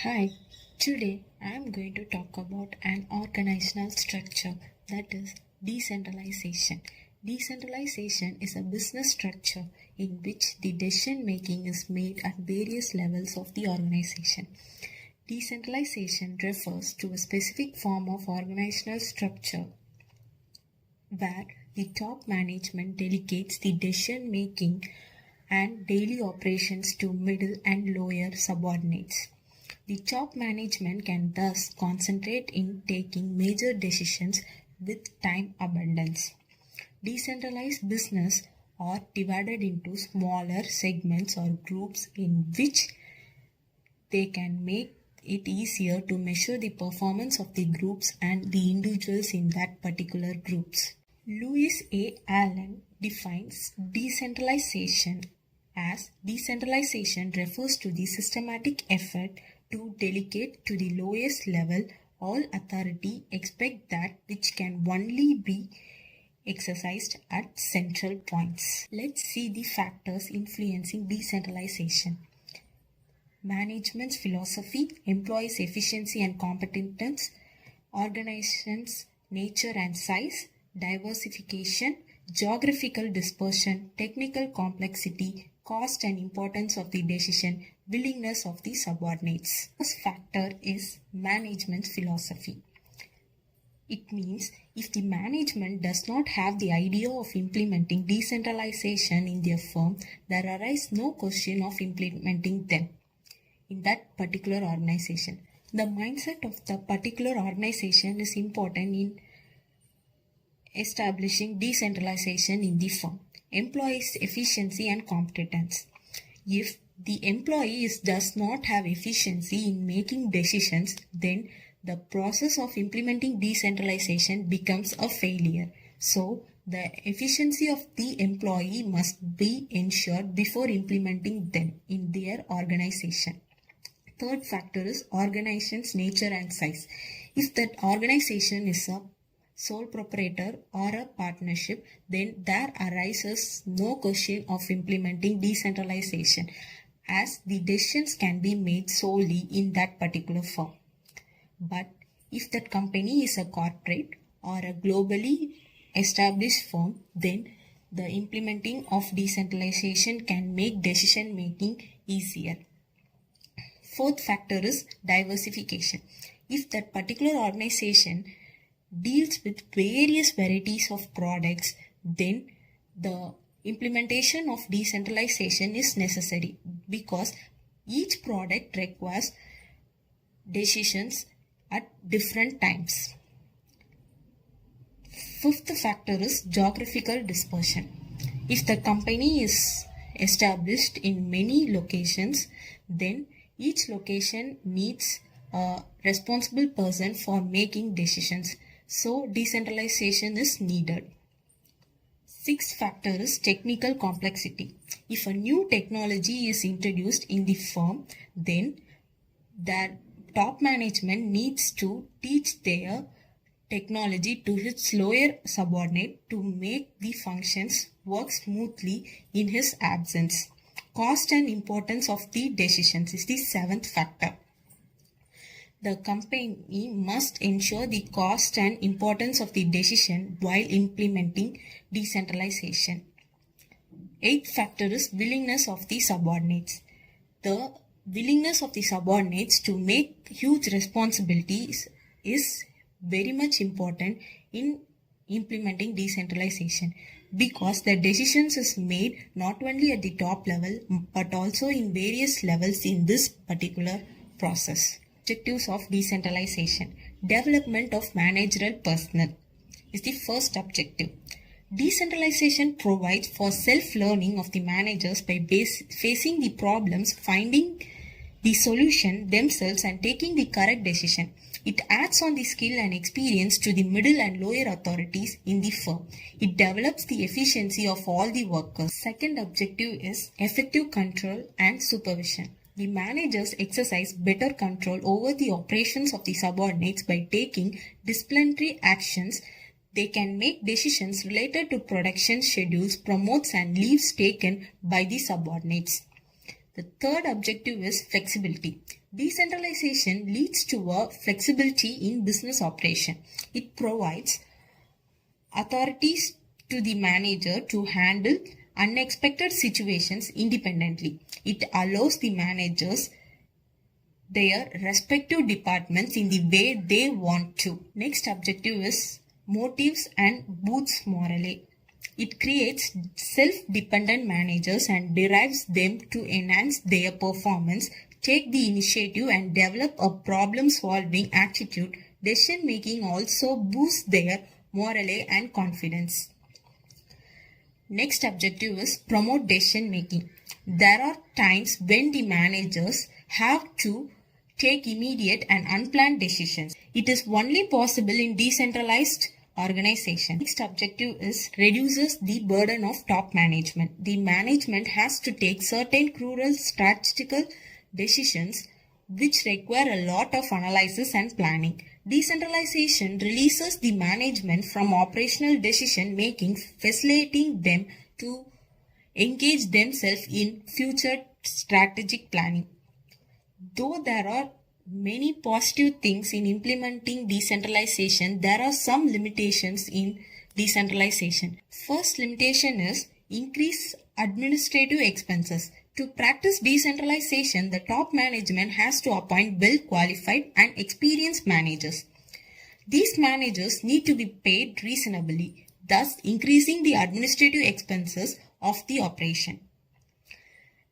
Hi, today I am going to talk about an organizational structure, that is decentralization. Decentralization is a business structure in which the decision making is made at various levels of the organization. Decentralization refers to a specific form of organizational structure where the top management delegates the decision making and daily operations to middle and lower subordinates. The top management can thus concentrate in taking major decisions with time abundance. Decentralized business are divided into smaller segments or groups in which they can make it easier to measure the performance of the groups and the individuals in that particular groups. Lewis A. Allen defines decentralization as decentralization refers to the systematic effort to delegate to the lowest level all authority except that which can only be exercised at central points. Let's see the factors influencing decentralization. Management's philosophy, employees' efficiency and competence, organization's nature and size, diversification, geographical dispersion, technical complexity, cost and importance of the decision, willingness of the subordinates. First factor is management's philosophy. It means if the management does not have the idea of implementing decentralization in their firm, there arises no question of implementing them in that particular organization. The mindset of the particular organization is important in establishing decentralization in the firm. Employees' efficiency and competence. If the employee does not have efficiency in making decisions, then the process of implementing decentralization becomes a failure. So, the efficiency of the employee must be ensured before implementing them in their organization. Third factor is organization's nature and size. If that organization is a sole proprietor or a partnership, then there arises no question of implementing decentralization as the decisions can be made solely in that particular firm. But if that company is a corporate or a globally established firm, then the implementing of decentralization can make decision making easier. Fourth factor is diversification. If that particular organization deals with various varieties of products, then the implementation of decentralization is necessary because each product requires decisions at different times. Fifth factor is geographical dispersion. If the company is established in many locations, then each location needs a responsible person for making decisions. So, decentralization is needed. Sixth factor is technical complexity. If a new technology is introduced in the firm, then the top management needs to teach their technology to its lower subordinate to make the functions work smoothly in his absence. Cost and importance of the decisions is the seventh factor. The company must ensure the cost and importance of the decision while implementing decentralization. Eighth factor is willingness of the subordinates. The willingness of the subordinates to make huge responsibilities is very much important in implementing decentralization because the decisions is made not only at the top level but also in various levels in this particular process. Objectives of decentralization. Development of managerial personnel is the first objective. Decentralization provides for self-learning of the managers by facing the problems, finding the solution themselves and taking the correct decision. It adds on the skill and experience to the middle and lower authorities in the firm. It develops the efficiency of all the workers. Second objective is effective control and supervision. The managers exercise better control over the operations of the subordinates by taking disciplinary actions. They can make decisions related to production schedules, promotes and leaves taken by the subordinates. The third objective is flexibility. Decentralization leads to a flexibility in business operation. It provides authorities to the manager to handle unexpected situations independently. It allows the managers their respective departments in the way they want to. Next objective is motives and boosts morale. It creates self-dependent managers and derives them to enhance their performance, take the initiative and develop a problem-solving attitude. Decision making also boosts their morale and confidence. Next objective is promote decision making. There are times when the managers have to take immediate and unplanned decisions. It is only possible in decentralized organization. Next objective is reduces the burden of top management. The management has to take certain crucial strategical decisions which require a lot of analysis and planning. Decentralization releases the management from operational decision making, facilitating them to engage themselves in future strategic planning. Though there are many positive things in implementing decentralization, there are some limitations in decentralization. First limitation is increase administrative expenses. To practice decentralization, the top management has to appoint well-qualified and experienced managers. These managers need to be paid reasonably, thus increasing the administrative expenses of the operation.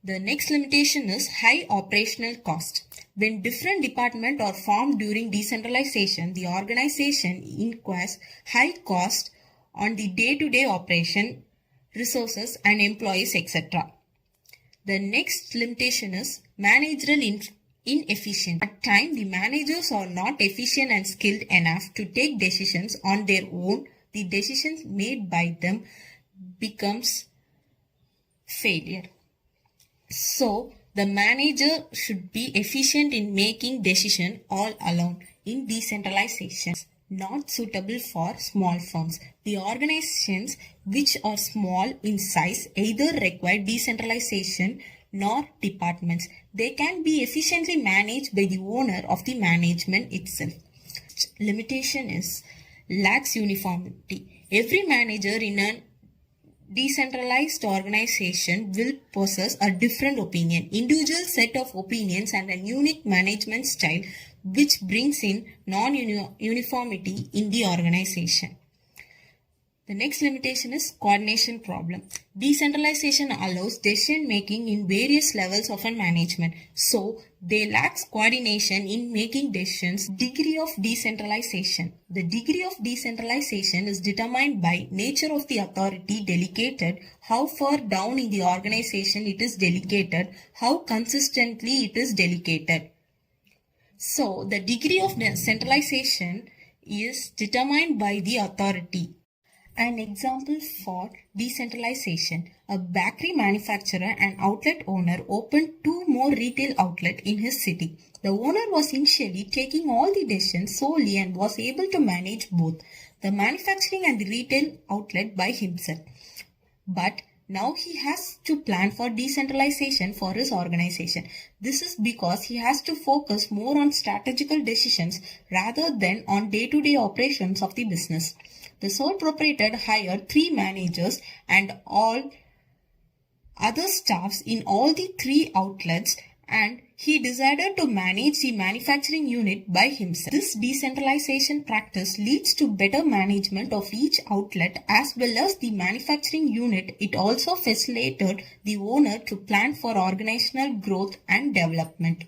The next limitation is high operational cost. When different departments are formed during decentralization, the organization incurs high cost on the day-to-day operation, resources and employees, etc. The next limitation is managerial inefficient. At times, the managers are not efficient and skilled enough to take decisions on their own. The decisions made by them becomes failure. So, the manager should be efficient in making decisions all alone. In decentralization, not suitable for small firms. The organizations which are small in size either require decentralization nor departments. They can be efficiently managed by the owner of the management itself. Limitation is lacks uniformity. Every manager in a decentralized organization will possess a different opinion, individual set of opinions and a unique management style which brings in non-uniformity in the organization. The next limitation is coordination problem. Decentralization allows decision making in various levels of a management, so they lack coordination in making decisions. Degree of decentralization. The degree of decentralization is determined by nature of the authority delegated, how far down in the organization it is delegated, how consistently it is delegated. So, the degree of centralization is determined by the authority. An example for decentralization. A bakery manufacturer and outlet owner opened 2 more retail outlets in his city. The owner was initially taking all the decisions solely and was able to manage both the manufacturing and the retail outlet by himself. But now he has to plan for decentralization for his organization. This is because he has to focus more on strategical decisions rather than on day-to-day operations of the business. The sole proprietor hired 3 managers and all other staffs in all the 3 outlets, and he decided to manage the manufacturing unit by himself. This decentralization practice leads to better management of each outlet as well as the manufacturing unit. It also facilitated the owner to plan for organizational growth and development.